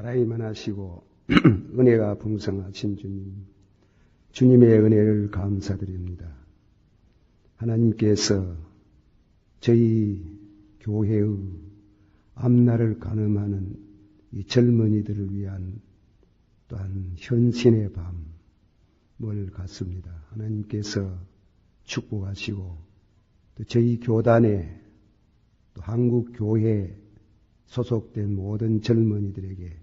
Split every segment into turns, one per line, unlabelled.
사랑이 많으시고 은혜가 풍성하신 주님, 주님의 은혜를 감사드립니다. 하나님께서 저희 교회의 앞날을 가늠하는 이 젊은이들을 위한 또한 현신의 밤을 갖습니다. 하나님께서 축복하시고 또 저희 교단에 또 한국 교회에 소속된 모든 젊은이들에게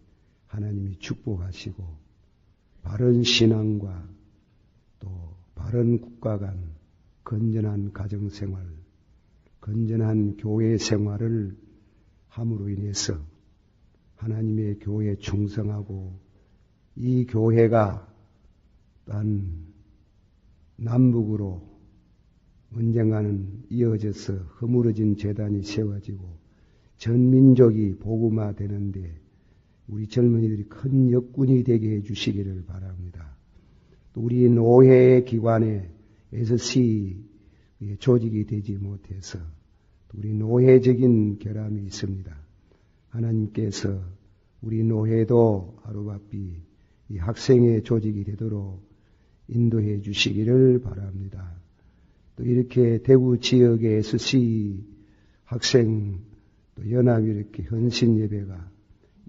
하나님이 축복하시고 바른 신앙과 또 바른 국가 간 건전한 가정생활, 건전한 교회 생활을 함으로 인해서 하나님의 교회에 충성하고 이 교회가 또한 남북으로 언젠가는 이어져서 허물어진 제단이 세워지고 전민족이 복음화되는데 우리 젊은이들이 큰 역군이 되게 해주시기를 바랍니다. 또 우리 노회 기관에 SC 조직이 되지 못해서 우리 노회적인 결함이 있습니다. 하나님께서 우리 노회도 하루바삐 이 학생의 조직이 되도록 인도해 주시기를 바랍니다. 또 이렇게 대구 지역의 SC 학생 또 연합이 이렇게 헌신 예배가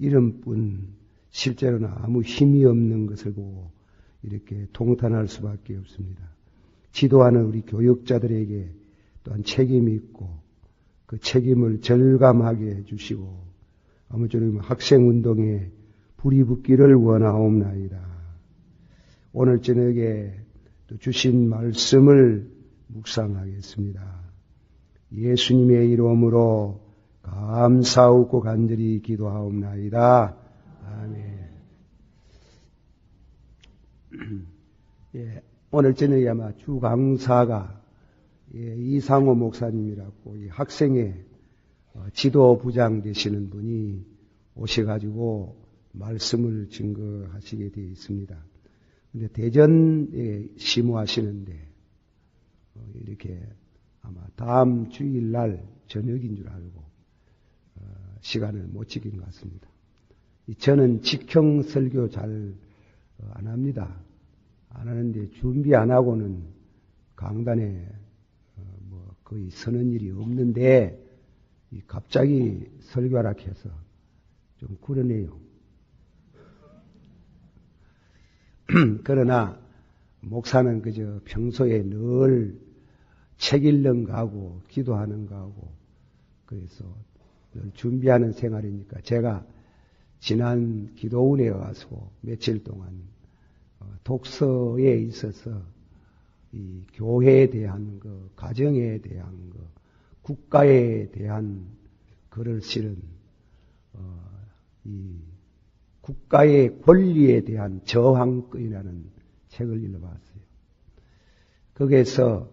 이름뿐 실제로는 아무 힘이 없는 것을 보고 이렇게 통탄할 수밖에 없습니다. 지도하는 우리 교육자들에게 또한 책임이 있고 그 책임을 절감하게 해주시고 아무쪼록 학생운동에 불이 붙기를 원하옵나이다. 오늘 저녁에 또 주신 말씀을 묵상하겠습니다. 예수님의 이름으로 감사하고 간절히 기도하옵나이다. 아멘. 예, 오늘 저녁에 아마 주 강사가 이상호 목사님이라고 이 학생의 지도부장 되시는 분이 오셔가지고 말씀을 증거하시게 되어 있습니다. 근데 대전에 심호하시는데 이렇게 아마 다음 주일날 저녁인 줄 알고 시간을 못 지킨 것 같습니다. 저는 직형 설교 잘 안 합니다. 안 하는데 준비 안 하고는 강단에 거의 서는 일이 없는데 갑자기 설교하라 해서 좀 그러네요. 그러나 목사는 그저 평소에 늘 책 읽는 거하고 기도하는 거하고 그래서 늘 준비하는 생활이니까 제가 지난 기도원에 와서 며칠 동안 독서에 있어서 이 교회에 대한 거, 가정에 대한 거, 국가에 대한 글을 실은 이 국가의 권리에 대한 저항권이라는 책을 읽어봤어요. 거기에서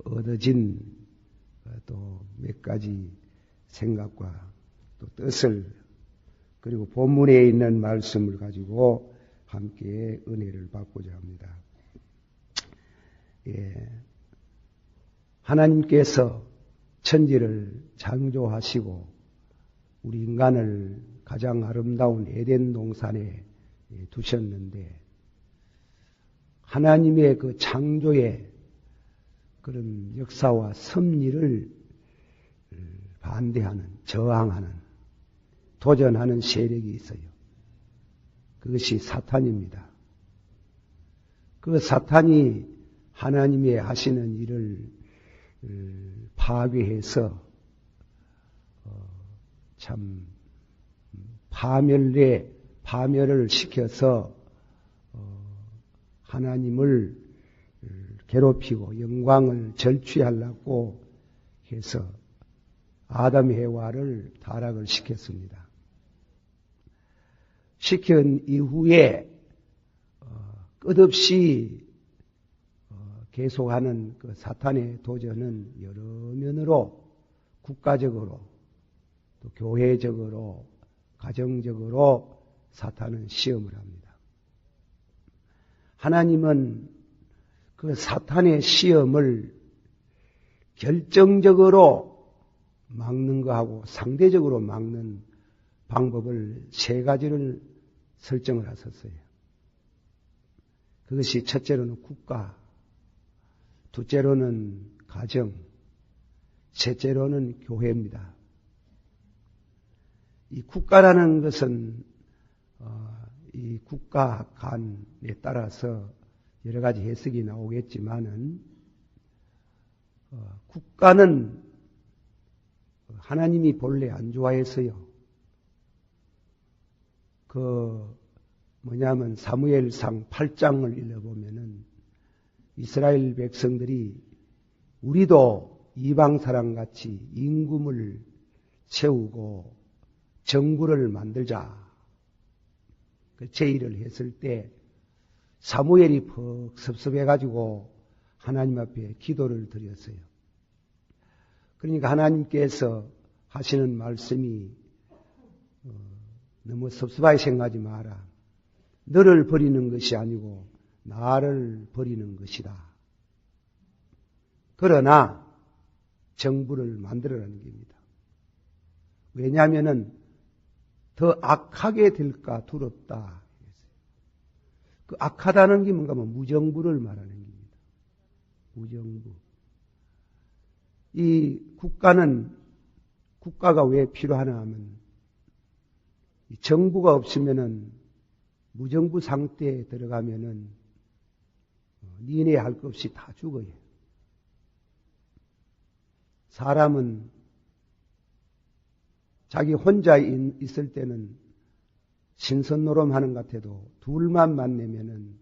얻어진 또 몇 가지 생각과 또 뜻을 그리고 본문에 있는 말씀을 가지고 함께 은혜를 받고자 합니다. 예, 하나님께서 천지를 창조하시고 우리 인간을 가장 아름다운 에덴 동산에 두셨는데 하나님의 그 창조의 그런 역사와 섭리를 반대하는, 저항하는, 도전하는 세력이 있어요. 그것이 사탄입니다. 그 사탄이 하나님의 하시는 일을 파괴해서 참 파멸을 시켜서 하나님을 괴롭히고 영광을 절취하려고 해서 아담 해와를 타락을 시켰습니다. 시킨 이후에 끝없이 계속하는 그 사탄의 도전은 여러 면으로 국가적으로 또 교회적으로 가정적으로 사탄은 시험을 합니다. 하나님은 그 사탄의 시험을 결정적으로 막는 거하고 상대적으로 막는 방법을 3가지를 설정을 하셨어요. 그것이 첫째로는 국가, 둘째로는 가정, 셋째로는 교회입니다. 이 국가라는 것은 이 국가 간에 따라서 여러 가지 해석이 나오겠지만은 국가는 하나님이 본래 안 좋아해서요. 뭐냐면 사무엘상 8장을 읽어보면은 이스라엘 백성들이 우리도 이방 사람같이 임금을 세우고 정부를 만들자 그 제의를 했을 때 사무엘이 퍽 섭섭해가지고 하나님 앞에 기도를 드렸어요. 그러니까 하나님께서 하시는 말씀이 너무 섭섭하게 생각하지 마라. 너를 버리는 것이 아니고 나를 버리는 것이다. 그러나 정부를 만들어라는 겁니다. 왜냐하면은 더 악하게 될까 두렵다. 그 악하다는 게 뭔가 무정부를 말하는 겁니다. 무정부. 이 국가가 왜 필요하나 하면 정부가 없으면은 무정부 상태에 들어가면은 니네 할 것 없이 다 죽어요. 사람은 자기 혼자 있을 때는 신선노름 하는 것 같아도 둘만 만나면은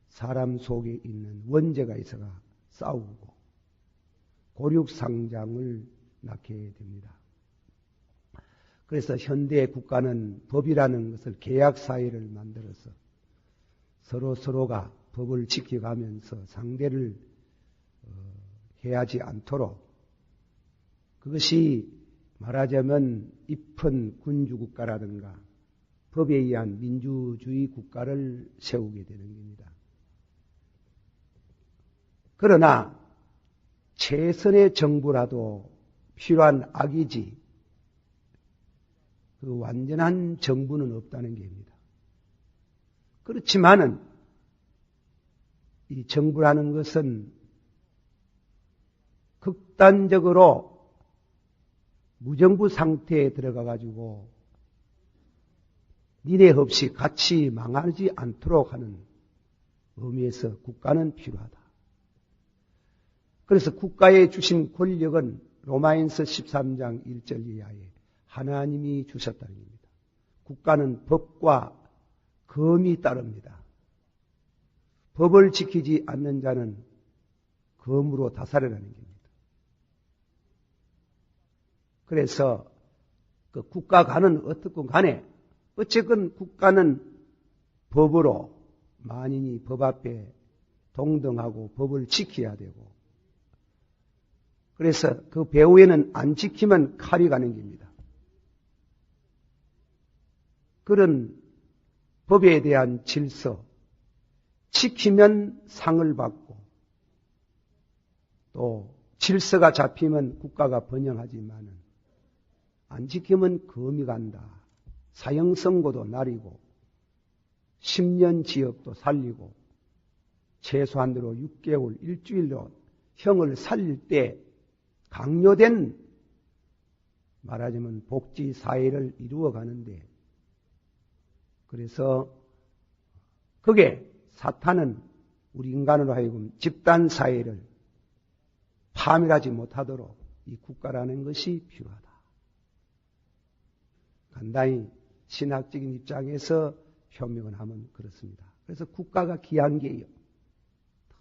사람 속에 있는 원죄가 있어가 싸우고 고륙상장을 낳게 됩니다. 그래서 현대 국가는 법이라는 것을 계약사회를 만들어서 서로가 법을 지켜가면서 상대를 해하지 않도록 그것이 말하자면 입헌 군주국가라든가 법에 의한 민주주의 국가를 세우게 되는 겁니다. 그러나 최선의 정부라도 필요한 악이지 그 완전한 정부는 없다는 겁니다. 그렇지만은 이 정부라는 것은 극단적으로 무정부 상태에 들어가 가지고 니네 없이 같이 망하지 않도록 하는 의미에서 국가는 필요하다. 그래서 국가에 주신 권력은 로마인서 13장 1절 이하에 하나님이 주셨다는 겁니다. 국가는 법과 검이 따릅니다. 법을 지키지 않는 자는 검으로 다스려라는 겁니다. 그래서 그 국가간은 어떻건 간에 어쨌건 국가는 법으로 만인이 법 앞에 동등하고 법을 지켜야 되고 그래서 그 배후에는 안 지키면 칼이 가는 겁니다. 그런 법에 대한 질서, 지키면 상을 받고 또 질서가 잡히면 국가가 번영하지만은 안 지키면 검이 간다. 사형선고도 날이고 10년 지역도 살리고 최소한으로 6개월, 일주일로 형을 살릴 때 강요된 말하자면 복지사회를 이루어가는데 그래서 그게 사탄은 우리 인간으로 하여금 집단사회를 파멸하지 못하도록 이 국가라는 것이 필요하다. 간단히 신학적인 입장에서 표명을 하면 그렇습니다. 그래서 국가가 귀한 게요.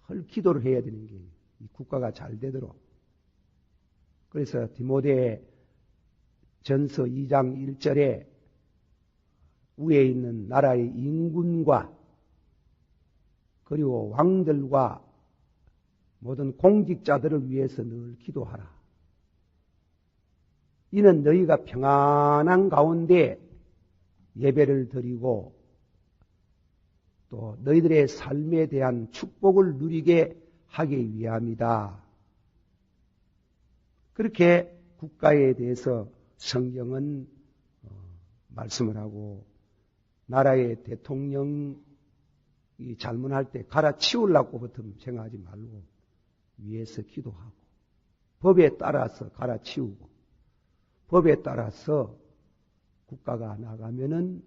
늘 기도를 해야 되는 게 이 국가가 잘 되도록. 그래서 디모데 전서 2장 1절에 위에 있는 나라의 인군과 그리고 왕들과 모든 공직자들을 위해서 늘 기도하라. 이는 너희가 평안한 가운데 예배를 드리고 또 너희들의 삶에 대한 축복을 누리게 하기 위함이다. 그렇게 국가에 대해서 성경은 말씀을 하고 나라의 대통령이 잘못할 때 갈아치우려고부터 생각하지 말고 위에서 기도하고 법에 따라서 갈아치우고 법에 따라서 국가가 나가면은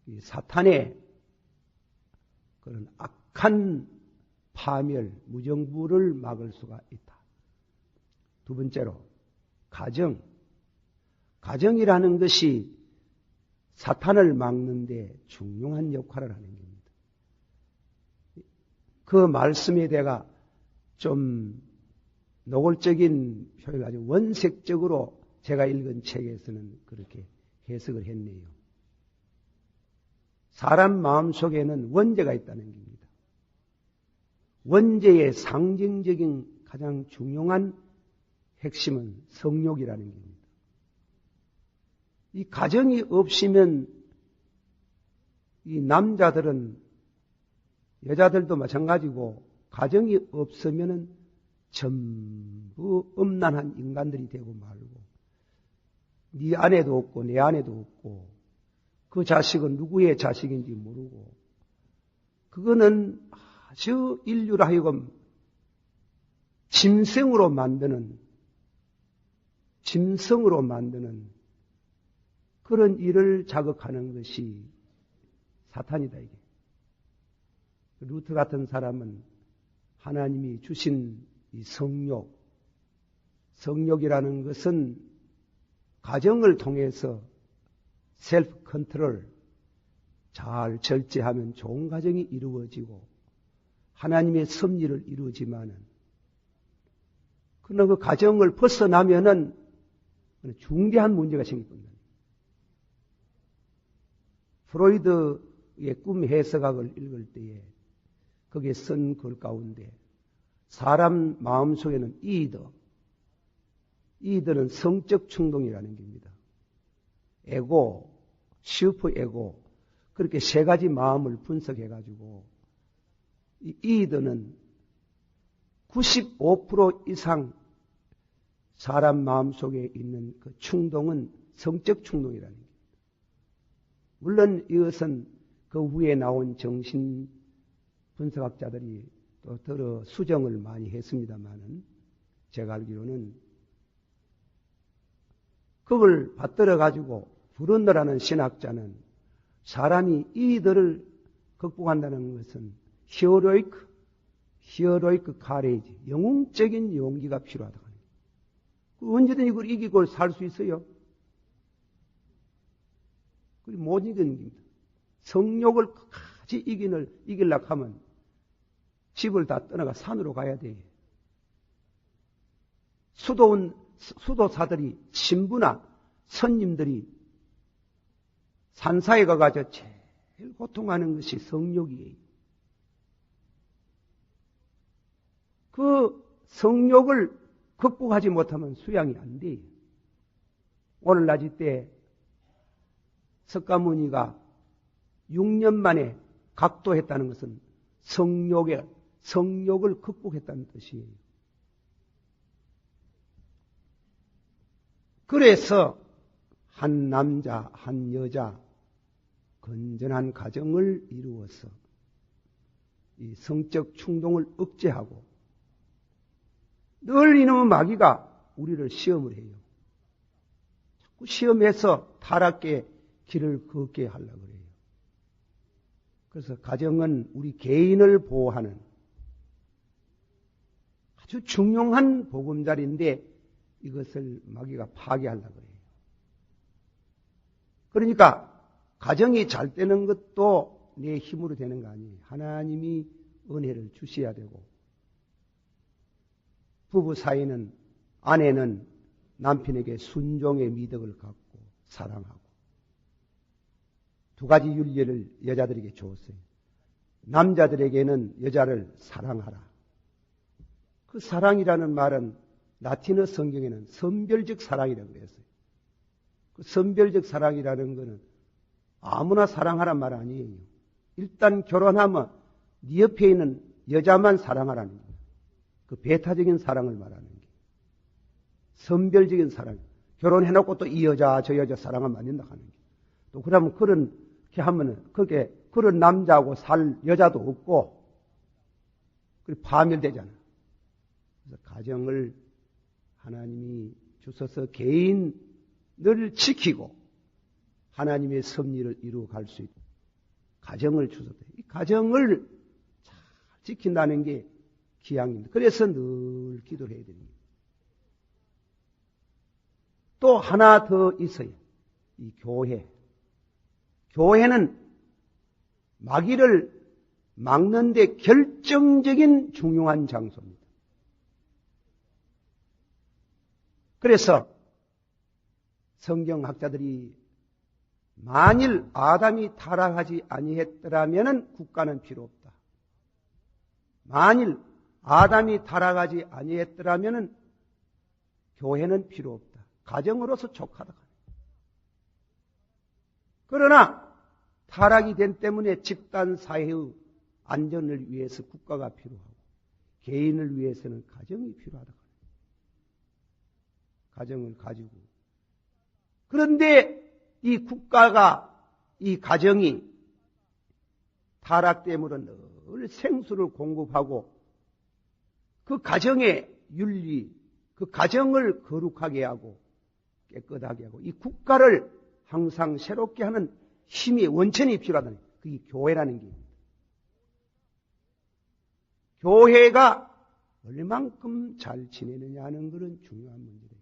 이 사탄의 그런 악한 파멸, 무정부를 막을 수가 있다. 두 번째로 가정이라는 것이 사탄을 막는데 중요한 역할을 하는 겁니다. 그 말씀에 대가 좀 노골적인 표현을 아주 원색적으로 제가 읽은 책에서는 그렇게 해석을 했네요. 사람 마음속에는 원죄가 있다는 겁니다. 원죄의 상징적인 가장 중요한 핵심은 성욕이라는 겁니다. 이 가정이 없으면 이 남자들은 여자들도 마찬가지고 가정이 없으면은 전부 음란한 인간들이 되고 말고 네 아내도 없고 내 아내도 없고 그 자식은 누구의 자식인지 모르고 그거는 아주 인류를 하여금 짐승으로 만드는 그런 일을 자극하는 것이 사탄이다 이게. 루트 같은 사람은 하나님이 주신 이 성욕이라는 것은 가정을 통해서 셀프 컨트롤 잘 절제하면 좋은 가정이 이루어지고 하나님의 섭리를 이루지만은 그러나 그 가정을 벗어나면은 중대한 문제가 생길 겁니다. 프로이드의 꿈 해석학을 읽을 때에 거기에 쓴 글 가운데 사람 마음속에는 이더는 성적 충동이라는 겁니다. 에고, 슈퍼 에고 그렇게 세 가지 마음을 분석해가지고 이 이더는 95% 이상 사람 마음속에 있는 그 충동은 성적 충동이라는 겁니다. 물론 이것은 그 후에 나온 정신 분석학자들이 또 더러 수정을 많이 했습니다만은 제가 알기로는 그걸 받들어 가지고 브룬너라는 신학자는 사람이 이들을 극복한다는 것은 히어로이크 카레이지, 영웅적인 용기가 필요하다. 언제든 이걸 이기고 살 수 있어요. 그리고 못 이기는 겁니다. 성욕을 끝까지 이기려고 하면 집을 다 떠나가 산으로 가야 돼. 수도사들이, 신부나 선님들이 산사에 가가지고 제일 고통하는 것이 성욕이에요. 그 성욕을 극복하지 못하면 수양이 안 돼요. 오늘 낮이 때 석가모니가 6년 만에 각도했다는 것은 성욕을 극복했다는 뜻이에요. 그래서 한 남자, 한 여자 건전한 가정을 이루어서 이 성적 충동을 억제하고 늘 이놈의 마귀가 우리를 시험을 해요. 자꾸 시험해서 타락의 길을 걷게 하려고 그래요. 그래서 가정은 우리 개인을 보호하는 아주 중요한 보금자리인데 이것을 마귀가 파괴하려고 해요. 그러니까 가정이 잘 되는 것도 내 힘으로 되는 거 아니에요. 하나님이 은혜를 주셔야 되고 부부 사이는 아내는 남편에게 순종의 미덕을 갖고 사랑하고 두 가지 윤리를 여자들에게 줬어요. 남자들에게는 여자를 사랑하라. 그 사랑이라는 말은 라틴어 성경에는 선별적 사랑이라고 그랬어요. 그 선별적 사랑이라는 것은 아무나 사랑하란 말 아니에요. 일단 결혼하면 네 옆에 있는 여자만 사랑하라는 거예요. 그 배타적인 사랑을 말하는 게 선별적인 사랑. 결혼해놓고 또 이 여자 저 여자 사랑하면 안 된다 하는 게. 또 그러면 그렇게 하면은 그게 그런 남자하고 살 여자도 없고 그리고 파멸되잖아. 그래서 가정을 하나님이 주셔서 개인을 지키고 하나님의 섭리를 이루어갈 수 있고 가정을 주셔서 이 가정을 잘 지킨다는 게 기양입니다. 그래서 늘 기도를 해야 됩니다. 또 하나 더 있어요. 이 교회. 교회는 마귀를 막는 데 결정적인 중요한 장소입니다. 그래서 성경학자들이 만일 아담이 타락하지 아니했더라면 국가는 필요 없다. 만일 아담이 타락하지 아니했더라면 교회는 필요 없다. 가정으로서 족하다. 그러나 타락이 된 때문에 집단 사회의 안전을 위해서 국가가 필요하고 개인을 위해서는 가정이 필요하다. 가정을 가지고 그런데 이 국가가 이 가정이 타락됨으로 늘 생수를 공급하고 그 가정의 윤리, 그 가정을 거룩하게 하고 깨끗하게 하고 이 국가를 항상 새롭게 하는 힘이 원천이 필요하다는 그게 교회라는 게 있습니다. 교회가 얼만큼 잘 지내느냐 하는 그런 중요한 문제입니다.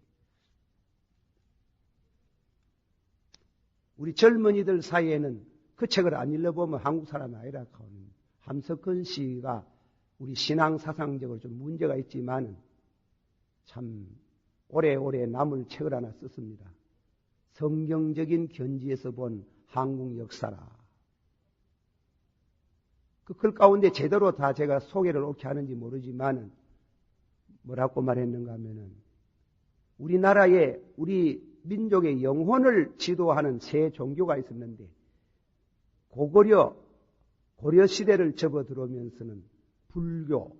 우리 젊은이들 사이에는 그 책을 안 읽어보면 한국 사람이 아니라 하는 함석헌 씨가 우리 신앙 사상적으로 좀 문제가 있지만 참 오래오래 남을 책을 하나 썼습니다. 성경적인 견지에서 본 한국 역사라. 그 글 가운데 제대로 다 제가 소개를 옳게 하는지 모르지만 뭐라고 말했는가 하면은 우리나라에 우리 민족의 영혼을 지도하는 세 종교가 있었는데 고려 시대를 접어들어오면서는 불교,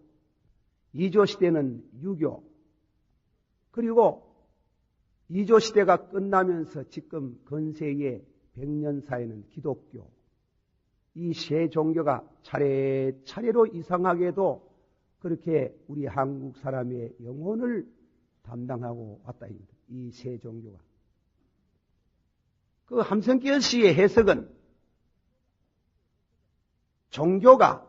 이조 시대는 유교, 그리고 이조 시대가 끝나면서 지금 근세의 100년 사이는 기독교, 이 세 종교가 차례차례로 이상하게도 그렇게 우리 한국 사람의 영혼을 담당하고 왔다. 이 세 종교가. 그 함성길 씨의 해석은 종교가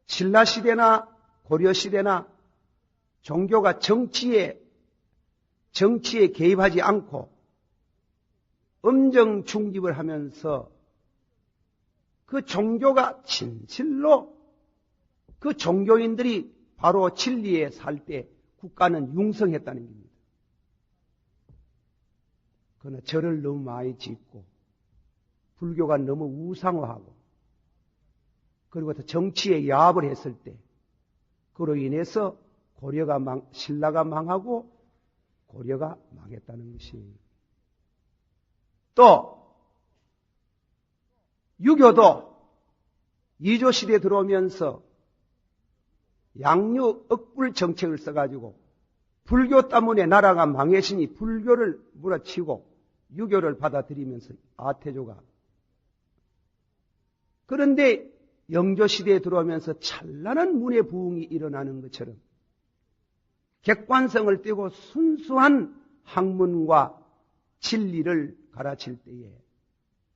신라시대나 고려시대나 종교가 정치에 개입하지 않고 엄정 중립을 하면서 그 종교가 진실로 그 종교인들이 바로 진리에 살 때 국가는 융성했다는 겁니다. 그러나 절을 너무 많이 짓고 불교가 너무 우상화하고 그리고 또 정치에 야합을 했을 때 그로 인해서 신라가 망하고 고려가 망했다는 것이. 또 유교도 이조 시대에 들어오면서 양류 억불 정책을 써가지고 불교 때문에 나라가 망했으니 불교를 몰아치고 유교를 받아들이면서 아태조가. 그런데 영조 시대에 들어오면서 찬란한 문의 부흥이 일어나는 것처럼 객관성을 떼고 순수한 학문과 진리를 가르칠 때에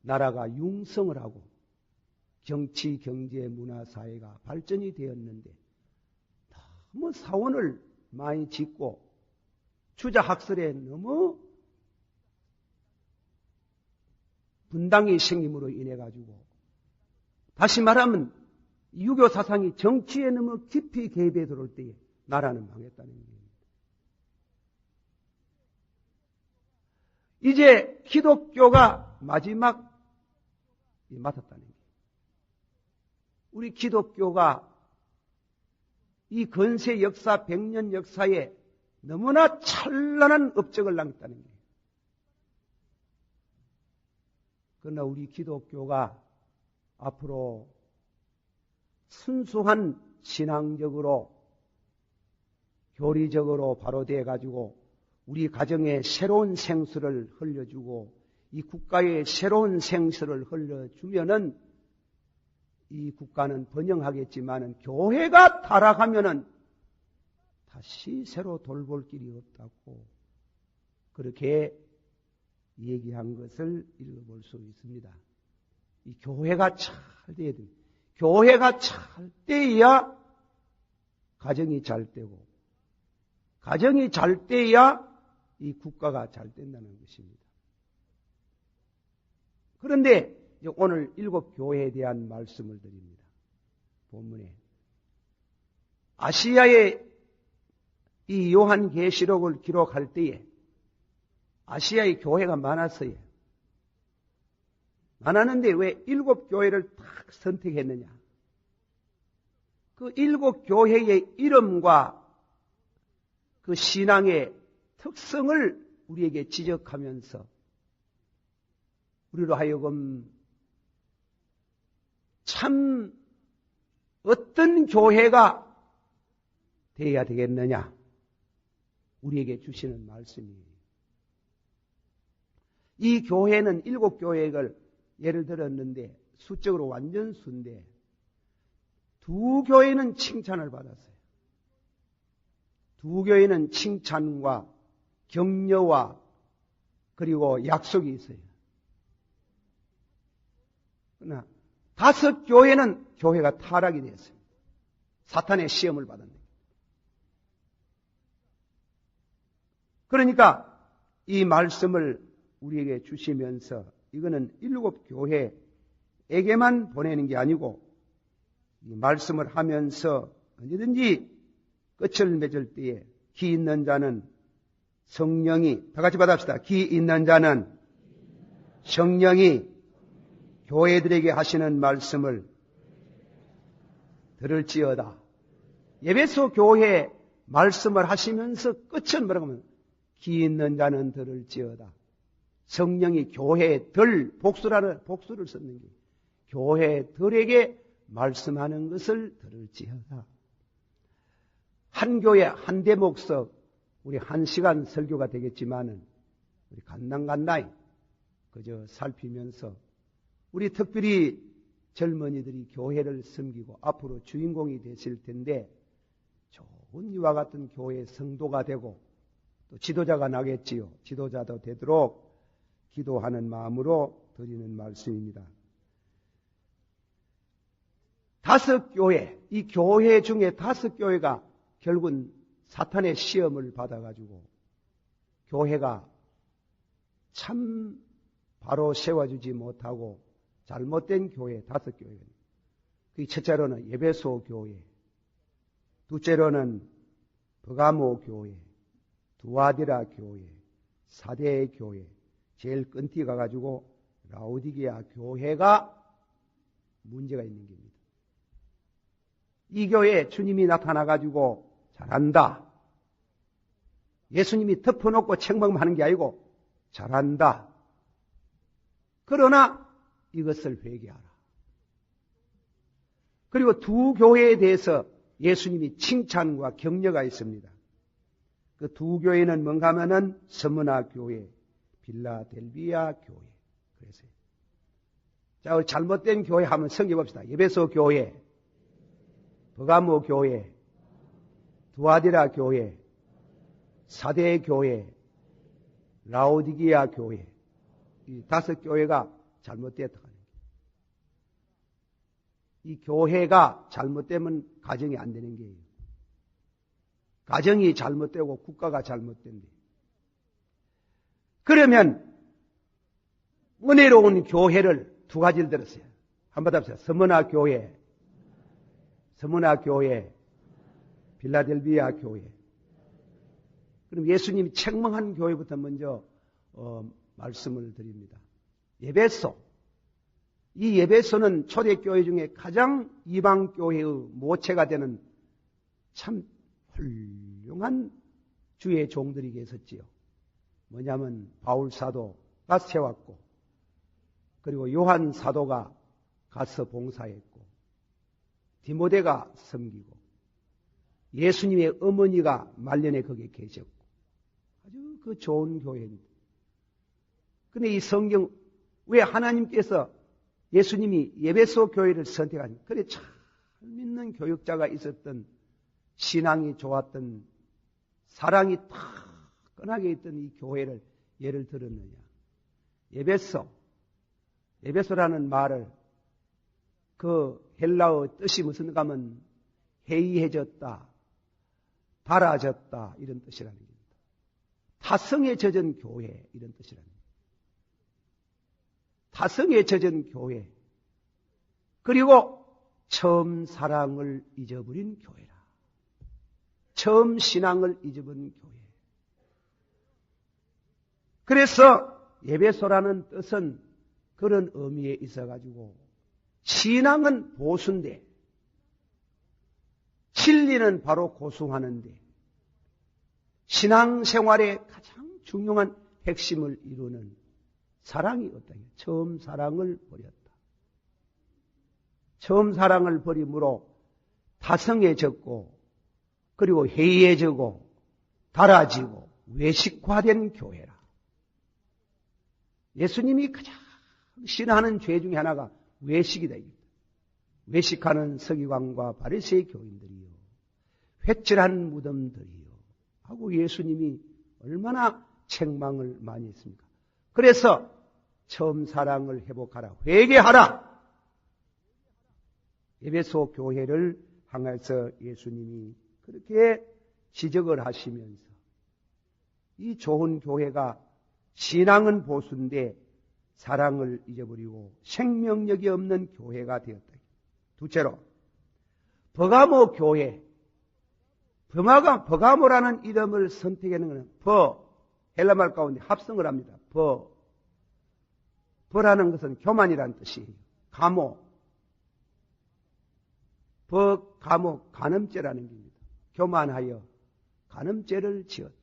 나라가 융성을 하고 정치, 경제, 문화, 사회가 발전이 되었는데 너무 사원을 많이 짓고 주자학설에 너무 분당이 생김으로 인해 가지고 다시 말하면 유교 사상이 정치에 너무 깊이 개입해 들어올 때에 나라는 망했다는 겁니다. 이제 기독교가 마지막 맡았다는 거예요. 우리 기독교가 이 근세 역사 100년 역사에 너무나 찬란한 업적을 남겼다는 거예요. 그러나 우리 기독교가 앞으로 순수한 신앙적으로 교리적으로 바로 되어 가지고 우리 가정에 새로운 생수를 흘려주고 이 국가에 새로운 생수를 흘려주면은 이 국가는 번영하겠지만은 교회가 타락하면은 다시 새로 돌볼 길이 없다고 그렇게 얘기한 것을 읽어볼 수 있습니다. 이 교회가 잘 돼야 됩니다. 교회가 잘 돼야 가정이 잘 되고 가정이 잘 돼야 이 국가가 잘 된다는 것입니다. 그런데 오늘 7교회에 대한 말씀을 드립니다. 본문에 아시아의 이 요한계시록을 기록할 때에 아시아의 교회가 많았어요. 많았는데 왜 7교회를 딱 선택했느냐? 그 7교회의 이름과 그 신앙의 특성을 우리에게 지적하면서 우리로 하여금 참 어떤 교회가 되어야 되겠느냐? 우리에게 주시는 말씀이에요. 이 교회는 7교회를 예를 들었는데 수적으로 완전 수인데 2교회는 칭찬을 받았어요. 2교회는 칭찬과 격려와 그리고 약속이 있어요. 그러나 5교회는 교회가 타락이 됐어요. 사탄의 시험을 받았네요. 그러니까 이 말씀을 우리에게 주시면서 이거는 7교회에게만 보내는 게 아니고 이 말씀을 하면서 언제든지 끝을 맺을 때에 기 있는 자는 성령이 다 같이 받아봅시다. 기 있는 자는 성령이 교회들에게 하시는 말씀을 들을지어다. 에베소 교회 말씀을 하시면서 끝은 뭐라고 하면 기 있는 자는 들을지어다. 성령이 교회들 복수를 썼는 게 교회들에게 말씀하는 것을 들을지어다. 한 교회 한 대목석 우리 1시간 설교가 되겠지만은 우리 간당간당히 그저 살피면서 우리 특별히 젊은이들이 교회를 섬기고 앞으로 주인공이 되실 텐데 좋은 이와 같은 교회의 성도가 되고 또 지도자가 나겠지요. 지도자도 되도록 기도하는 마음으로 드리는 말씀입니다. 5교회, 이 교회 중에 5교회가 결국은 사탄의 시험을 받아가지고 교회가 참 바로 세워주지 못하고 잘못된 교회 5교회. 그 첫째로는 에베소 교회, 둘째로는 버가모 교회, 두아디라 교회, 사대 교회, 제일 끈띠 가가지고 라오디게아 교회가 문제가 있는 겁니다. 이 교회에 주님이 나타나가지고 잘한다. 예수님이 덮어놓고 책망하는 게 아니고 잘한다. 그러나 이것을 회개하라. 그리고 2교회에 대해서 예수님이 칭찬과 격려가 있습니다. 그 2교회는 뭔가 하면은 스무나 교회, 빌라델비아 교회. 그래서 자, 잘못된 교회 한번 성경봅시다. 에베소 교회, 버가모 교회, 두아디라 교회, 사대 교회, 라오디게아 교회. 이 5교회가 잘못되었다. 이 교회가 잘못되면 가정이 안 되는 게예요. 가정이 잘못되고 국가가 잘못된대. 그러면 은혜로운 교회를 2가지를 들었어요. 한번 답시다. 스무나 교회, 빌라델비아 교회. 그럼 예수님이 책망한 교회부터 먼저 말씀을 드립니다. 에베소. 이 에베소는 초대교회 중에 가장 이방교회의 모체가 되는 참 훌륭한 주의 종들이 계셨지요. 뭐냐면 바울 사도가 세웠고 그리고 요한 사도가 가서 봉사했고 디모데가 섬기고 예수님의 어머니가 말년에 거기에 계셨고 아주 그 좋은 교회입니다. 근데 이 성경, 왜 하나님께서 예수님이 에베소 교회를 선택하니? 그래, 참 믿는 교육자가 있었던, 신앙이 좋았던, 사랑이 따끈하게 있던 이 교회를 예를 들었느냐. 에베소라는 말을 그 헬라어 뜻이 무슨가 하면 해이해졌다, 달아졌다 이런 뜻이라는 겁니다. 타성에 젖은 교회 이런 뜻이라는 겁니다. 타성에 젖은 교회, 그리고 처음 사랑을 잊어버린 교회라. 처음 신앙을 잊어버린 교회. 그래서 에베소라는 뜻은 그런 의미에 있어가지고 신앙은 보수인데 진리는 바로 고수하는데 신앙생활의 가장 중요한 핵심을 이루는 사랑이 없다. 처음 사랑을 버렸다. 처음 사랑을 버림으로 타성해졌고 그리고 해이해지고 달아지고 외식화된 교회라. 예수님이 가장 싫어하는 죄 중에 하나가 외식이다. 외식하는 서기관과 바리새의 교인들이요, 회칠한 무덤들이요 하고 예수님이 얼마나 책망을 많이 했습니까? 그래서 처음 사랑을 회복하라, 회개하라. 에베소 교회를 향해서 예수님이 그렇게 지적을 하시면서 이 좋은 교회가 신앙은 보수인데 사랑을 잊어버리고 생명력이 없는 교회가 되었다. 둘째로 버가모 교회. 버가모라는 이름을 선택하는 것은 헬라말 가운데 합성을 합니다. 버라는 것은 교만이라는 뜻이에요. 가모, 간음죄라는 겁니다. 교만하여 간음죄를 지었다.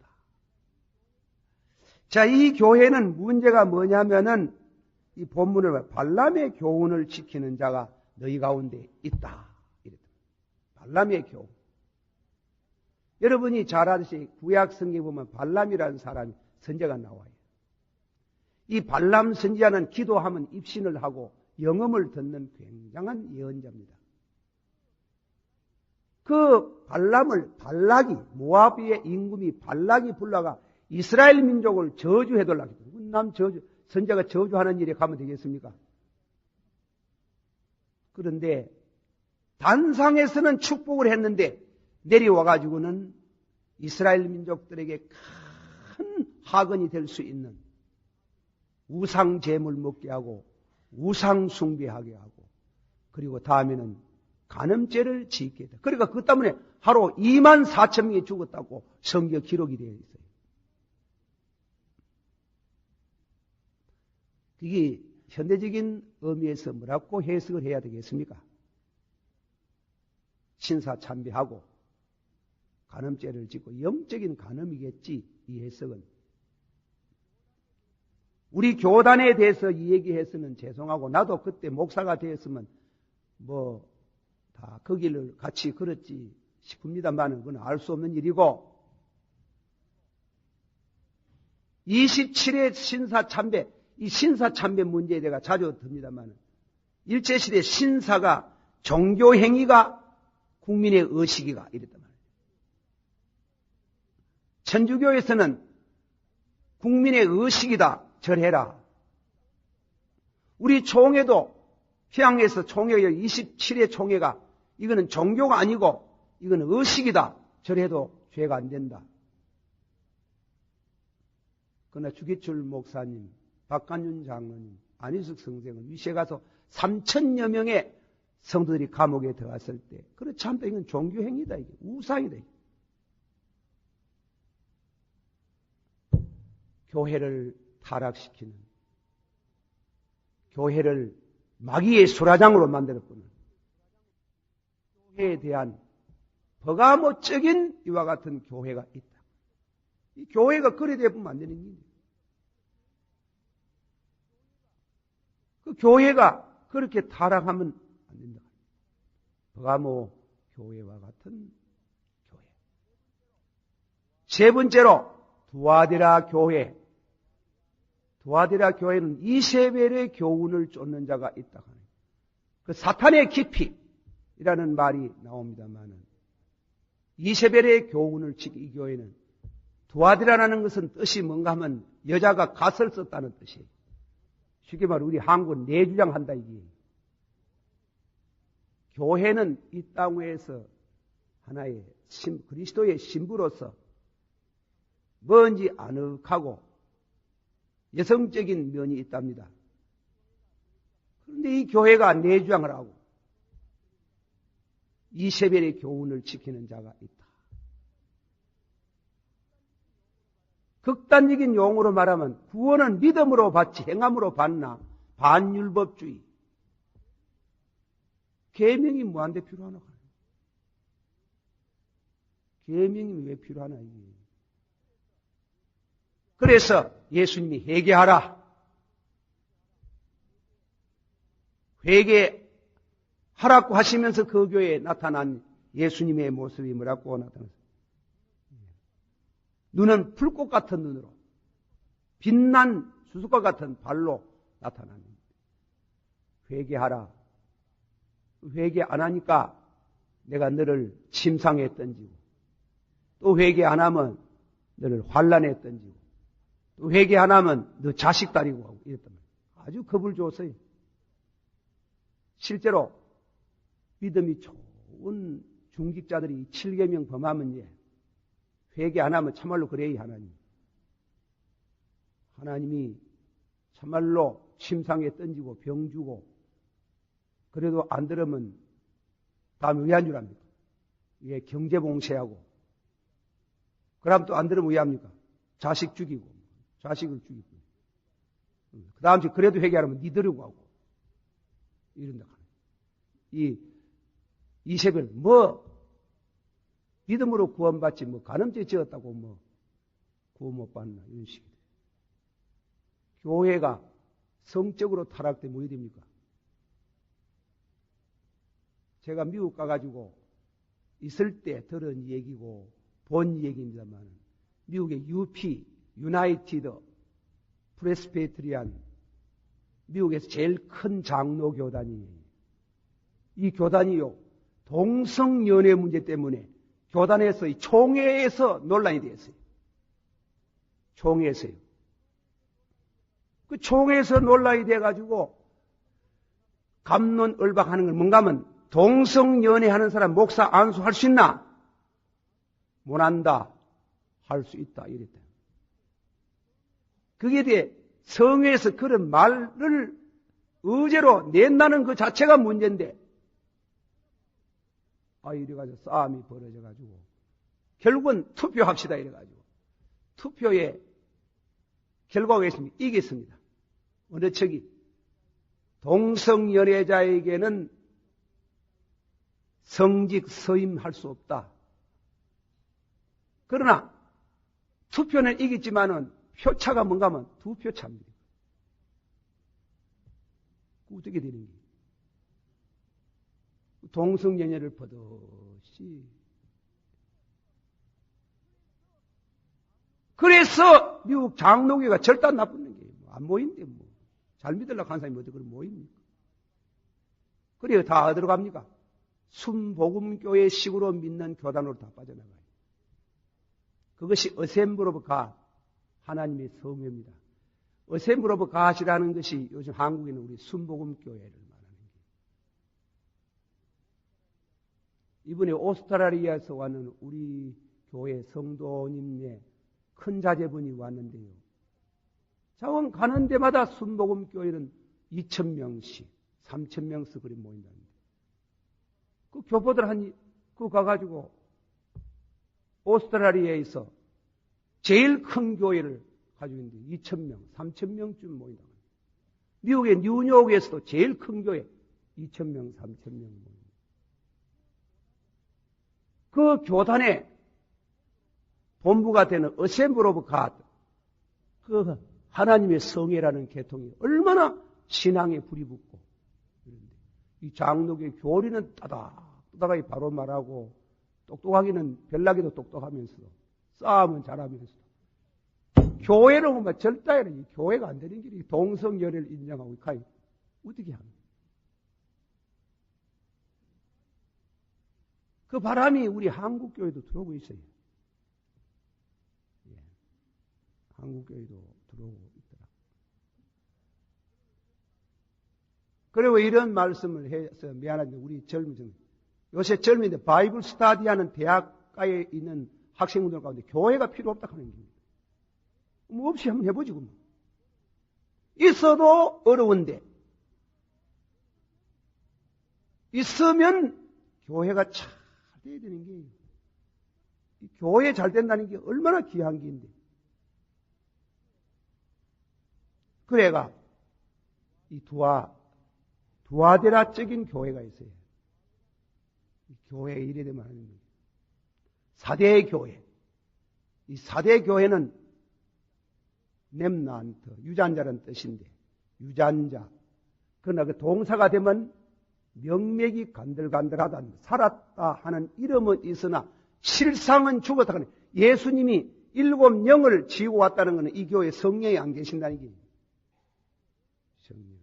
자, 이 교회는 문제가 뭐냐면은 이 본문을 보면 발람의 교훈을 지키는 자가 너희 가운데 있다. 발람의 교훈. 여러분이 잘 아듯이 구약 성경에 보면 발람이라는 사람이 선지자가 나와요. 이 발람 선지자는 기도하면 입신을 하고 영음을 듣는 굉장한 예언자입니다. 그 발락이 모압의 임금이 발락이 불러가 이스라엘 민족을 저주해달라고 했어요. 선지자가 저주하는 일에 가면 되겠습니까? 그런데 단상에서는 축복을 했는데 내려와가지고는 이스라엘 민족들에게 큰 하근이 될 수 있는 우상 제물 먹게 하고 우상 숭배하게 하고 그리고 다음에는 간음죄를 짓게 했다. 그러니까 그 때문에 하루 24,000명이 죽었다고 성경 기록이 되어 있어요. 이게 현대적인 의미에서 뭐라고 해석을 해야 되겠습니까? 신사참배하고 간음죄를 짓고 영적인 간음이겠지, 이 해석은. 우리 교단에 대해서 이 얘기해서는 죄송하고 나도 그때 목사가 되었으면 다 그 길을 같이 걸었지 싶습니다만 그건 알 수 없는 일이고 27회 신사참배, 이 신사참배 문제에 제가 자주 듭니다만 일제시대 신사가 종교행위가 국민의 의식이가 이랬단 말이에요. 천주교에서는 국민의 의식이다, 절해라. 우리 총회도 평양에서 총회가 27회 총회가 이거는 종교가 아니고 이거는 의식이다, 절해도 죄가 안 된다. 그러나 주기출 목사님, 박관윤 장로님, 안희숙 선생은 위시에 가서 3,000여 명의 성도들이 감옥에 들어갔을 때 그렇지 않다, 이건 종교행위다, 이게 우상이다. 이게. 교회를 타락시키는, 교회를 마귀의 수라장으로 만들었구나. 교회에 대한 버가모적인 이와 같은 교회가 있다. 이 교회가 그래 되면 안 되는 일이에요. 그 교회가 그렇게 타락하면 안 된다. 버가모 교회와 같은 교회. 세 번째로 두아디라 교회. 두아디라 교회는 이세벨의 교훈을 쫓는 자가 있다. 그 사탄의 깊이라는 말이 나옵니다만은 이세벨의 교훈을 지키 이 교회는 두아디라라는 것은 뜻이 뭔가 하면 여자가 갓을 썼다는 뜻이에요. 쉽게 말해 우리 한국은 내주장한다 이게. 교회는 이 땅 위에서 하나의 그리스도의 신부로서 뭔지 아늑하고 여성적인 면이 있답니다. 그런데 이 교회가 내주장을 하고 이세벨의 교훈을 지키는 자가 있다. 극단적인 용어로 말하면 구원은 믿음으로 받지 행함으로 받나 반율법주의. 계명이 뭐한테 필요하나? 계명이 왜 필요하나 이게. 그래서 예수님이 회개하라. 회개하라고 하시면서 그 교회에 나타난 예수님의 모습이 뭐라고 나타났어요? 눈은 불꽃 같은 눈으로 빛난 수수과 같은 발로 나타납니다. 회개하라. 회개 안 하니까 내가 너를 침상에 던지고 또 회개 안 하면 너를 환란에 던지고 또 회개 안 하면 너 자식 다리고 하고 이랬단 말이에요. 아주 겁을 줬어요. 실제로 믿음이 좋은 중직자들이 7계명 범하면 회개 안 하면 참말로 그래요 하나님. 하나님이 참말로 침상에 던지고 병 주고 그래도 안 들으면 다음에 왜 한 줄 압니까? 예, 경제 봉쇄하고 그럼 또 안 들으면 왜 합니까? 자식 죽이고 자식을 죽이고 그 다음 주 그래도 회개하면 니들이고 하고 이런다. 이세벨 믿음으로 구원받지 간음죄 지었다고 구원 못 받나 이런 식이에요. 교회가 성적으로 타락되면 뭐 됩니까? 제가 미국 가가지고 있을 때 들은 얘기고 본 얘기입니다만 미국의 UP, 유나이티드 프레스베테리안 미국에서 제일 큰 장로 교단이에요. 이 교단이요 동성연애 문제 때문에 교단에서 총회에서 논란이 되었어요. 총회에서요. 그 총회에서 논란이 돼가지고 갑론을박하는 걸 뭔가 하면 동성연애하는 사람 목사 안수할 수 있나? 못한다. 할 수 있다. 이랬다. 그게 대해 성회에서 그런 말을 의제로 낸다는 그 자체가 문제인데 이래가지고 싸움이 벌어져가지고 결국은 투표합시다 이래가지고 투표에 결과가 있습니다. 이겼습니다. 어느 측이 동성연애자에게는 성직 서임할 수 없다. 그러나 투표는 이겼지만은 표차가 뭔가 하면 2표 차입니다. 어떻게 되는 거예요? 동성연애를 버젓이. 그래서 미국 장로교가 절단 나쁘는 게 안 모인데 잘 믿으려고 하는 사람이 어떻게 그걸 모입니까? 그래요. 다 어디로 갑니까? 순복음교회 식으로 믿는 교단으로 다 빠져나가요. 그것이 어셈블 오브 갓, 하나님의 성회입니다. 어셈블 오브 갓이라는 것이 요즘 한국에는 우리 순복음교회를 말하는 거예요. 이번에 오스트라리아에서 왔는 우리 교회 성도님의 큰 자제분이 왔는데요. 자원 가는 데마다 순복음교회는 2,000명씩, 3,000명씩 그리 모인다는데. 그 교포들 그거 가가지고 오스트라리아에서 제일 큰 교회를 가지고 있는데 2,000명, 3,000명쯤 모인다. 미국의 뉴욕에서도 제일 큰 교회 2,000명, 3,000명 모인다. 그 교단의 본부가 되는 어셈블 오브 갓, 그 하나님의 성회라는 계통이 얼마나 신앙에 불이 붙고 이 장로교의 교리는 따닥따닥하게 바로 말하고 똑똑하기는 별나게도 똑똑하면서도 싸움은 잘하면서도 교회를 보면 절대로 교회가 안 되는 길이 동성연애를 인정하고 가요. 어떻게 합니까? 그 바람이 우리 한국교회도 들어오고 있어요. 예. 한국교회도 들어오고 있더라. 그리고 이런 말씀을 해서 미안한데 우리 젊은 요새 젊은이들 바이블 스터디하는 대학가에 있는 학생분들 가운데 교회가 필요 없다 하는 겁니다. 뭐 없이 한번 해보지 뭐. 있어도 어려운데 있으면 교회가 잘 돼야 되는 게 교회 잘 된다는 게 얼마나 귀한 게인데. 그래가 이 두아데라적인 교회가 있어요. 교회에 이래 되면 하는 거예요. 4대 교회. 이 4대 교회는 렘난트, 유전자라는 뜻인데, 유전자. 그러나 그 동사가 되면 명맥이 간들간들하다, 살았다 하는 이름은 있으나 실상은 죽었다 하는 예수님이 7 영을 지고 왔다는 것은 이 교회에 성령이 안 계신다는 게 성령.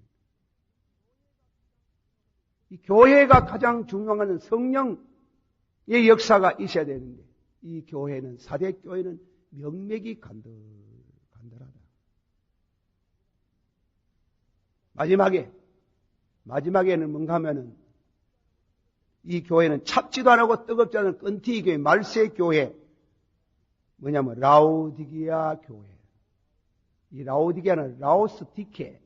이 교회가 가장 중요한 성령의 역사가 있어야 되는데 이 교회는 4대 교회는 명맥이 간들간들하다. 마지막에는 뭔가 하면은 이 교회는 찹지도 안 하고 뜨겁지 않은 끈티 교회, 말세 교회, 뭐냐면 라오디게아 교회. 이 라오디게아는 라오스티케.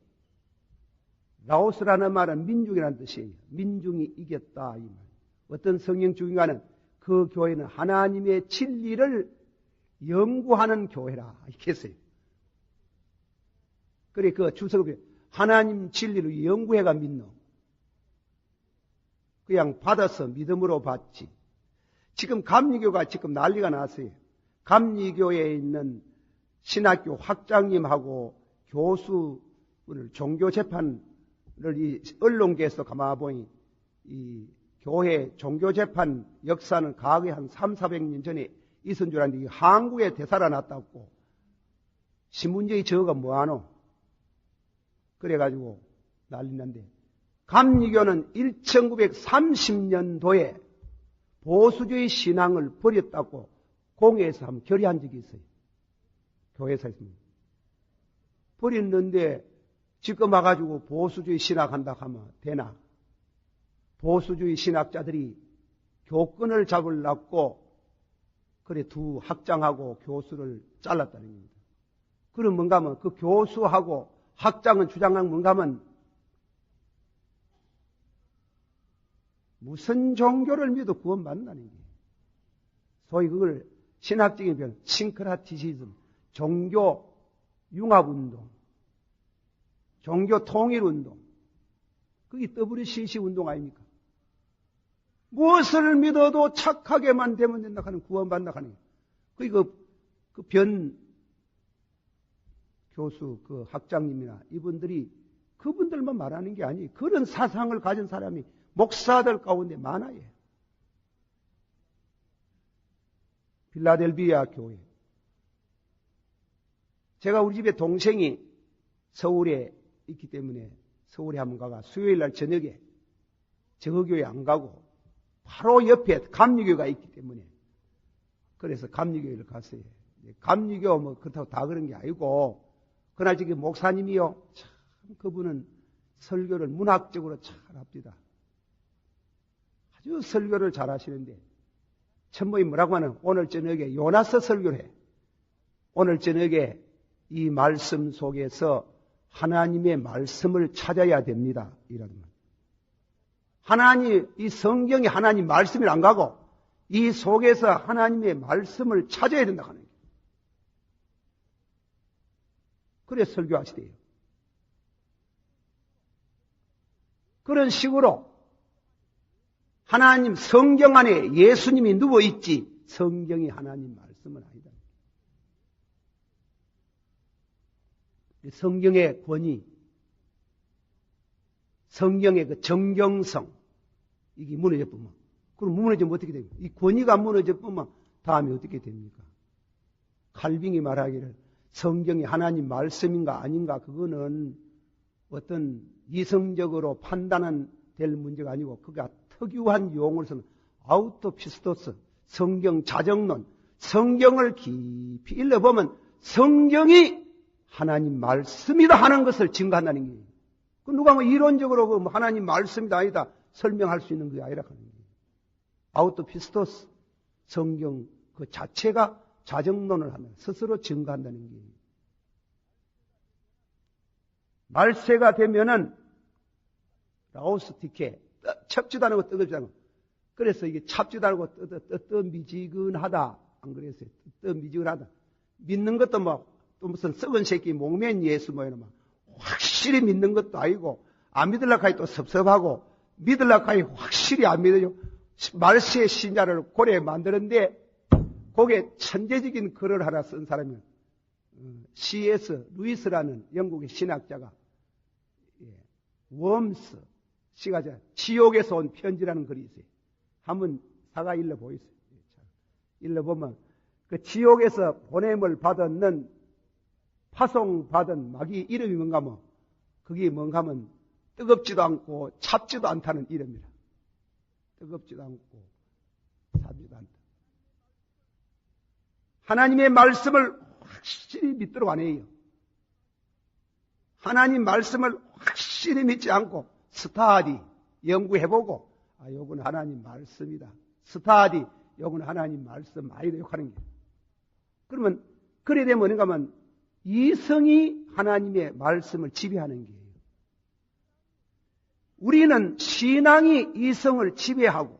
라오스라는 말은 민중이라는 뜻이에요. 민중이 이겼다 이 말. 어떤 성령 중인가는 그 교회는 하나님의 진리를 연구하는 교회라 이렇게 했어요. 그래 그 주석이 하나님 진리를 연구해가 믿노. 그냥 받아서 믿음으로 받지. 지금 감리교가 지금 난리가 났어요. 감리교에 있는 신학교 학장님하고 교수를 종교재판을 이 언론계에서 가만보니 이 교회 종교재판 역사는 과거에 한 300~400년 전에 있은 줄 알았는데 한국에 되살아났다고 신문제의 저거가 뭐하노? 그래가지고 난리난데 감리교는 1930년도에 보수주의 신앙을 버렸다고 공회에서 한번 결의한 적이 있어요. 교회에서 있습니다. 버렸는데 지금 와가지고 보수주의 신학한다 하면 되나? 보수주의 신학자들이 교권을 잡으려고 그래 두 학장하고 교수를 잘랐다는 겁니다. 그럼 뭔가 하면 그 교수하고 학장은 주장한 뭔가 하면 무슨 종교를 믿어도 구원받는다는 거예요. 소위 그걸 신학적인 표현, 싱크라티시즘, 종교 융합운동, 종교 통일운동, 그게 WCC 운동 아닙니까? 무엇을 믿어도 착하게만 되면 된다 하는 구원받는다 하는 거예요. 그 변 교수, 그 학장님이나 이분들이 그분들만 말하는 게 아니에요. 그런 사상을 가진 사람이 목사들 가운데 많아요. 필라델피아 교회. 제가 우리 집에 동생이 서울에 있기 때문에 서울에 한번 가가 수요일 날 저녁에 저 교회 안 가고 바로 옆에 감리교가 있기 때문에 그래서 감리교회를 갔어요. 감리교 뭐 그렇다고 다 그런 게 아니고 그날 저기 목사님이요. 참 그분은 설교를 문학적으로 잘 합니다. 아주 설교를 잘 하시는데 천모이 뭐라고 하는 오늘 저녁에 요나서 설교를 해. 오늘 저녁에 이 말씀 속에서 하나님의 말씀을 찾아야 됩니다. 이라는 말. 하나님, 이 성경이 하나님 말씀이 안 가고 이 속에서 하나님의 말씀을 찾아야 된다 하는 거예요. 그래 설교하시대요. 그런 식으로 하나님 성경 안에 예수님이 누워있지 성경이 하나님 말씀은 아니다. 성경의 권위, 성경의 그 정경성 이게 무너져 보면 그럼 무너지면 어떻게 됩니까? 이 권위가 무너져 보면 다음에 어떻게 됩니까? 칼빙이 말하기를 성경이 하나님 말씀인가 아닌가 그거는 어떤 이성적으로 판단은 될 문제가 아니고 그가 특유한 용어를 쓰는 아우토피스토스, 성경 자정론, 성경을 깊이 읽어보면 성경이 하나님 말씀이다 하는 것을 증거한다는 거예요. 그 누가 뭐 이론적으로 그 하나님 말씀이다 아니다 설명할 수 있는 게 아니라 하는 거예요. 아우토피스토스, 성경 그 자체가 자정론을 하는 스스로 증거한다는 거예요. 말세가 되면은 라오스티케 첩지도 않고 뜨겁지 않고 그래서 이게 찹지도 않고 뜨미지근하다 안 그랬어요? 뜨미지근하다 믿는 것도 또 무슨 썩은 새끼 목맨 예수 뭐이런 확실히 믿는 것도 아니고 안 믿으려고 하니 또 섭섭하고 믿으려고 하니 확실히 안 믿어요. 말세의 신자를 고래 만드는데 거기에 천재적인 글을 하나 쓴 사람이 C.S. 루이스라는 영국의 신학자가 웜스 씨가 지옥에서 온 편지라는 글이 있어요. 한번 사가 읽어보이세요. 읽어보면 그 지옥에서 보냄을 받았는 파송받은 마귀 이름이 뭔가 하면 그게 뭔가 하면 뜨겁지도 않고 찹지도 않다는 이름이라. 뜨겁지도 않고 찹지도 않다. 하나님의 말씀을 확실히 믿도록 안 해요. 하나님 말씀을 확실히 믿지 않고 스타디 연구해보고 요건 하나님 말씀이다. 스타디 요건 하나님 말씀 아니다 욕하는 거예요. 그러면 그래 되면 뭔가 하면 이성이 하나님의 말씀을 지배하는 거예요. 우리는 신앙이 이성을 지배하고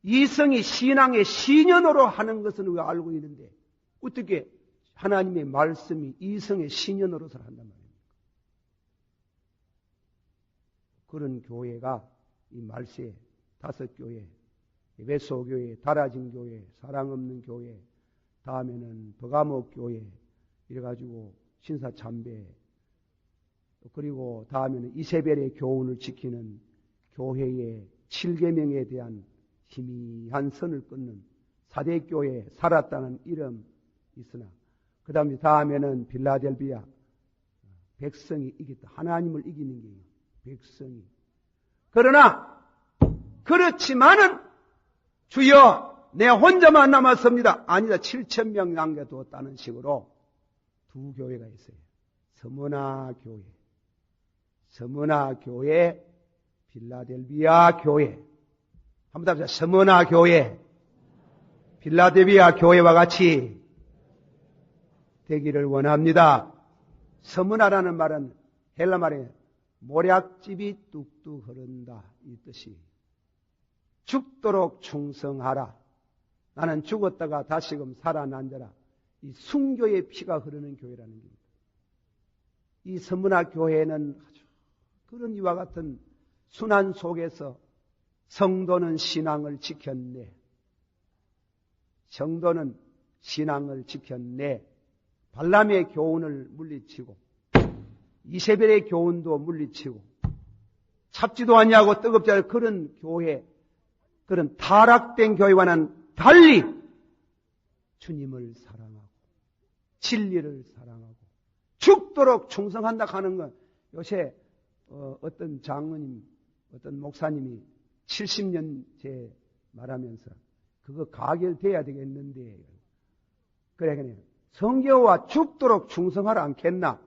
이성이 신앙의 신현으로 하는 것은 우리가 알고 있는데 어떻게 하나님의 말씀이 이성의 신현으로서 한단 말입니까? 그런 교회가 이 말세 5교회, 에베소교회, 다라진 교회, 사랑 없는 교회, 다음에는 버가모 교회 이래가지고 신사참배 그리고 다음에는 이세벨의 교훈을 지키는 교회의 7계명에 대한 희미한 선을 끊는 사대교회 살았다는 이름 있으나 그 다음에는 빌라델비아 백성이 이겼다. 하나님을 이기는 게 백성이. 그러나 그렇지만은 주여 내 혼자만 남았습니다. 아니다. 7,000명 남겨두었다는 식으로 두 교회가 있어요. 서머나 교회, 빌라델비아 교회. 한번 답시다. 서머나 교회, 빌라델비아 교회와 같이 되기를 원합니다. 서머나라는 말은 헬라 말에 모략집이 뚝뚝 흐른다 이 뜻이. 죽도록 충성하라. 나는 죽었다가 다시금 살아난 자라. 이 순교의 피가 흐르는 교회라는 겁니다. 이 서문화 교회는 아주 그런 이와 같은 순환 속에서 성도는 신앙을 지켰네. 성도는 신앙을 지켰네. 발람의 교훈을 물리치고 이세벨의 교훈도 물리치고 찹지도 않냐고 뜨겁지 않은 그런 교회, 그런 타락된 교회와는 달리 주님을 사랑하고 진리를 사랑하고 죽도록 충성한다 하는 건 요새 어떤 장로님, 어떤 목사님이 70년째 말하면서 그거 가결돼야 되겠는데 그래 성경과 죽도록 충성하라 않겠나?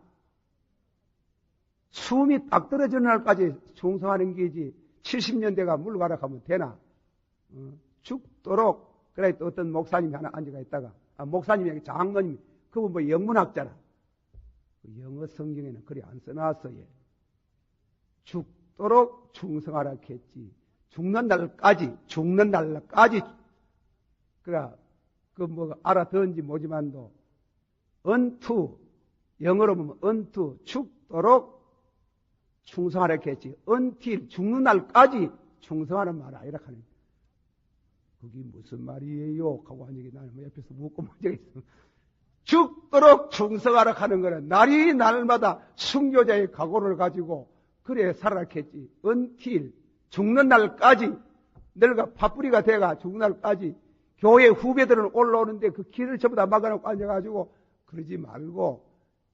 숨이 딱 떨어지는 날까지 충성하는 게지 70년대가 물가라 하면 되나? 죽도록 그래 또 어떤 목사님이 하나 앉아가 있다가 목사님이 장로님 그분 뭐 영문학자라 영어 성경에는 글이 안 써놨어요. 죽도록 충성하라 했지. 죽는 날까지 그래 그 뭐 알아듣은지 모지만도 unto 영어로 보면 unto 죽도록 충성하라 했지. until 죽는 날까지 충성하는 말 아니라 하는 거예요. 그게 무슨 말이에요? 하고 한 얘기 나는 옆에서 묻고 먼저 있어. 죽도록 충성하라 하는 거는 날이 날마다 순교자의 각오를 가지고 그래 살아겠지. until 죽는 날까지 늙어 파뿌리가 돼가 죽는 날까지 교회 후배들은 올라오는데 그 길을 전부 다 막아놓고 앉아가지고 그러지 말고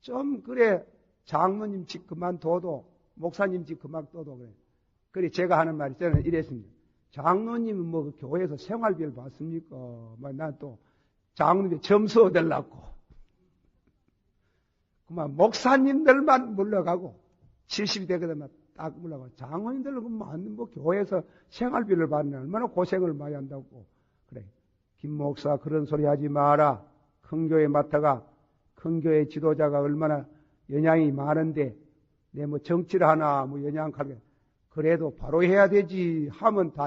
좀 그래 장로님 집 그만둬도 목사님 집 그만둬도 그래. 그래 제가 하는 말이 저는 이랬습니다. 장로님은 뭐 교회에서 생활비를 받습니까? 난 또 장로님 점수 얻으려고. 그만 목사님들만 물러가고 70이 되거든 딱 물러가고 장로님들은 뭐 교회에서 생활비를 받는 얼마나 고생을 많이 한다고. 그래 김 목사 그런 소리 하지 마라. 큰 교회 맡아가 큰 교회 지도자가 얼마나 영향이 많은데 내 뭐 정치를 하나 뭐 영향하게 그래도 바로 해야 되지 하면 다.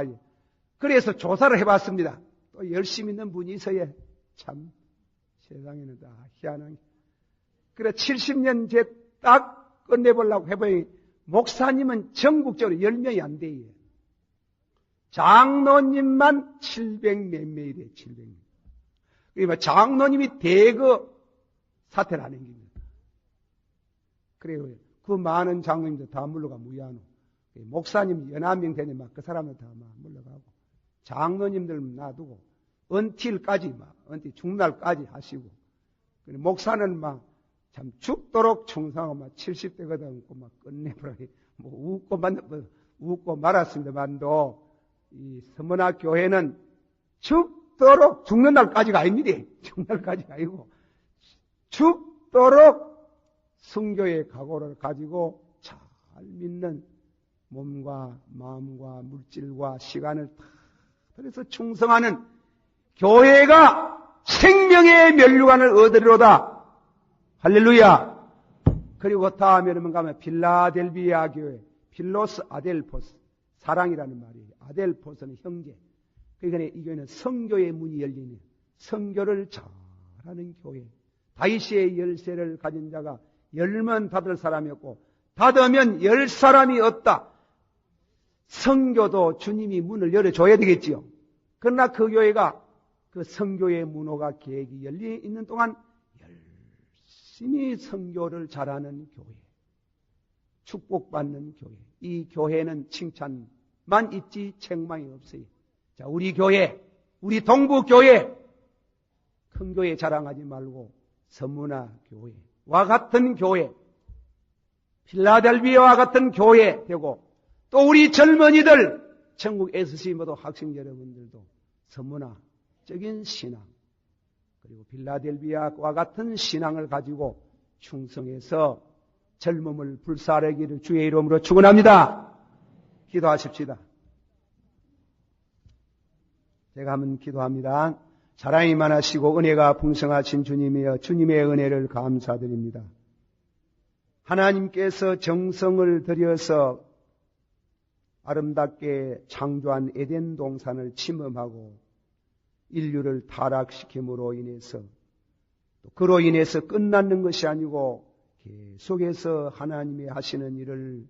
그래서 조사를 해봤습니다. 또 열심히 있는 분이 있어야 참 세상에는 다 희한한. 그래 70년 제 딱 끝내보려고 해보니 목사님은 전국적으로 10명이 안 돼요. 장로님만 700 몇 명이 돼요. 700명. 그러니까 장로님이 대거 사퇴를 안 행깁니다. 그래요. 그 많은 장로님들 다 물러가 무야노. 목사님 연합명 되니 막 그 사람들 다 막 물러가고 장로님들 놔두고 은틸까지 막 은틸 죽날까지 하시고 목사는 막 참 죽도록 충성하고 막 70대거든 막 끝내버려 뭐 웃고 말았습니다만도 이 서문화 교회는 죽도록 죽는 날까지가 아닙니다. 죽는 날까지가 아니고 죽도록 성교의 각오를 가지고 잘 믿는 몸과 마음과 물질과 시간을 다 그래서 충성하는 교회가 생명의 면류관을 얻으리로다. 할렐루야. 그리고 다음에는 가면 필라델비아 교회, 필로스 아델포스, 사랑이라는 말이에요. 아델포스는 형제. 그러니까 이 교회는 성교의 문이 열리는 성교를 잘하는 교회. 다윗의 열쇠를 가진 자가 열면 닫을 사람이었고 닫으면 열 사람이 없다. 성교도 주님이 문을 열어줘야 되겠지요. 그러나 그 교회가 그 성교의 문호가 계획이 열려 있는 동안 열심히 성교를 잘하는 교회, 축복받는 교회. 이 교회는 칭찬만 있지 책망이 없어요. 자, 우리 교회, 우리 동부교회, 큰 교회 자랑하지 말고 서문화 교회와 같은 교회, 필라델비아와 같은 교회 되고 또 우리 젊은이들, 전국 SC 모두 학생 여러분들도 서문화적인 신앙 그리고 필라델비아와 같은 신앙을 가지고 충성해서 젊음을 불사르기를 주의 이름으로 축원합니다. 기도하십시다. 제가 한번 기도합니다. 사랑이 많으시고 은혜가 풍성하신 주님이여 주님의 은혜를 감사드립니다. 하나님께서 정성을 들여서 아름답게 창조한 에덴 동산을 침범하고 인류를 타락시킴으로 인해서 또 그로 인해서 끝나는 것이 아니고 계속해서 하나님이 하시는 일을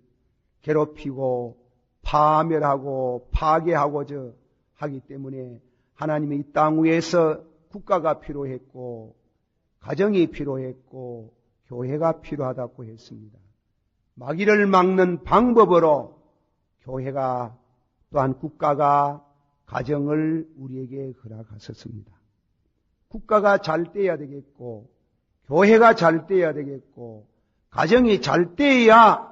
괴롭히고 파멸하고 파괴하고 하기 때문에 하나님이 이 땅 위에서 국가가 필요했고 가정이 필요했고 교회가 필요하다고 했습니다. 마귀를 막는 방법으로 교회가 또한 국가가 가정을 우리에게 허락하셨습니다. 국가가 잘 돼야 되겠고 교회가 잘 돼야 되겠고 가정이 잘 돼야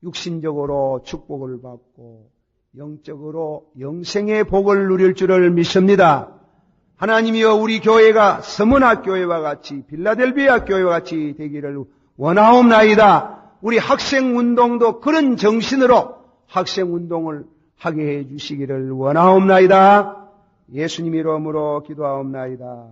육신적으로 축복을 받고 영적으로 영생의 복을 누릴 줄을 믿습니다. 하나님이여 우리 교회가 서문화 교회와 같이 필라델비아 교회와 같이 되기를 원하옵나이다. 우리 학생운동도 그런 정신으로 학생운동을 하게 해주시기를 원하옵나이다. 예수님 이름으로 기도하옵나이다.